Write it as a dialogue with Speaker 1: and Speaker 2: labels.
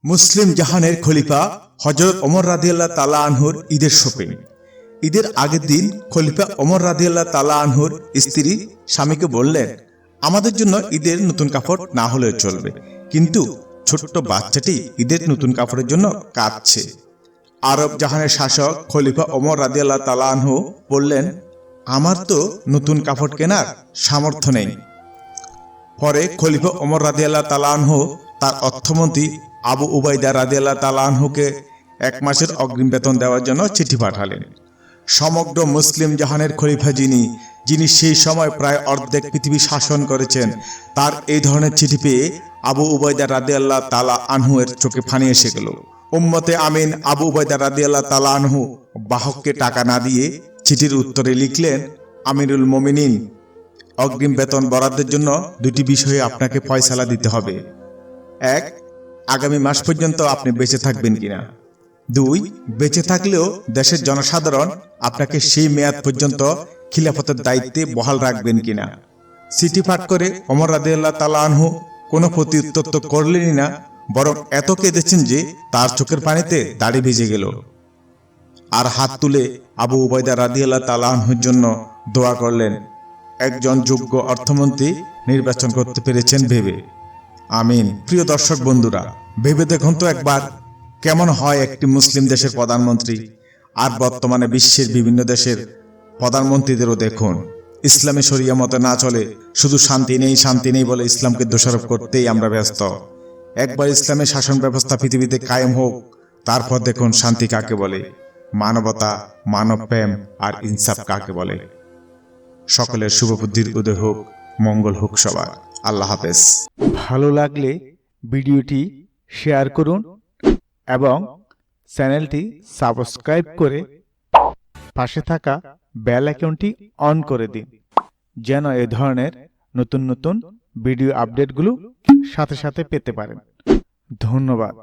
Speaker 1: মুসলিম জাহানের খলিফা হযরত ওমর রাদিয়াল্লাহু তাআলা আনহুর ঈদের শপিং। ঈদের আগের দিন খলিফা ওমর রাদিয়াল্লাহু তাআলা আনহুর স্ত্রী স্বামীকে বললেন, আমাদের জন্য ঈদের নতুন কাপড় না হলেও চলবে, কিন্তু ছোট্ট বাচ্চাটি ঈদের নতুন কাপড়ের জন্য কাঁদছে। আরব জাহানের শাসক খলিফা ওমর রাদিয়াল্লাহু তাআলা আনহু বললেন, আমার তো নতুন কাপড় কেনার সামর্থ্য নেই। পরে খলিফা ওমর রাদিয়াল্লাহু তাআলা আনহু তার অর্থমন্ত্রী আবু উবাইদা রাদিয়াল্লাহু তাআলা আনহুকে 1 মাসের অগ্রিম বেতন দেওয়ার জন্য চিঠি পাঠালেন। সমগ্র মুসলিম জাহানের খলিফা যিনি সেই সময় প্রায় অর্ধেক পৃথিবী শাসন করেছেন, তার এই ধরনের চিঠি পেয়ে আবু উবাইদা রাদিয়াল্লাহু তাআলা আনহু এর চোখে পানি এসে গেল। উম্মতে আমিন আবু উবাইদা রাদিয়াল্লাহু তাআলা আনহু বাহককে টাকা না দিয়ে চিঠির উত্তরে লিখলেন, আমিরুল মুমিনিন, অগ্রিম বেতন বরাদ্দের জন্য দুটি বিষয়ে আপনাকে ফয়সালা দিতে হবে। 1, আগামী মাস পর্যন্ত আপনি বেঁচে থাকবেন কিনা। 2, বেঁচে থাকলেও দেশের জনসাধারণ আপনাকে সেই মেয়াদ পর্যন্ত খিলাফতের দায়িত্বে বহাল রাখবেন কিনা। চিঠি পাঠ করে ওমর রাদিয়াল্লাহু তাআলা আনহু কোনো প্রত্যুত্তর তো করলেনই না, বরং এত কেঁদেছেন যে তার চোখের পানিতে দাড়ি ভিজে গেল। আর হাত তুলে আবু উবাইদা রাদিয়াল্লাহু তাআলা আনহুর জন্য দোয়া করলেন, একজন যোগ্য অর্থমন্ত্রী নির্বাচন করতে পেরেছেন ভেবে। আমিন। প্রিয় দর্শক বন্ধুরা, ভেবে দেখুন তো একবার, কেমন হয় একটি মুসলিম দেশের প্রধানমন্ত্রী। আর বর্তমানে বিশ্বের বিভিন্ন দেশের প্রধানমন্ত্রীদেরও দেখুন, ইসলামী শরিয়া মতে না চলে, শুধু শান্তি নেই বলে ইসলামকে দোষারোপ করতেই আমরা ব্যস্ত। একবার ইসলামের শাসন ব্যবস্থা পৃথিবীতে কায়েম হোক, তারপর দেখুন শান্তি কাকে বলে, মানবতা, মানবপ্রেম আর ইনসাফ কাকে বলে। সকলের শুভবুদ্ধির উদয় হোক, মঙ্গল হোক সবার। আল্লাহ হাফেজ।
Speaker 2: ভালো লাগলে ভিডিওটি শেয়ার করুন এবং চ্যানেলটি সাবস্ক্রাইব করে পাশে থাকা বেল আইকনটি অন করে দিন, যেন এই ধরনের নতুন নতুন ভিডিও আপডেটগুলো সাথে সাথে পেতে পারেন। ধন্যবাদ।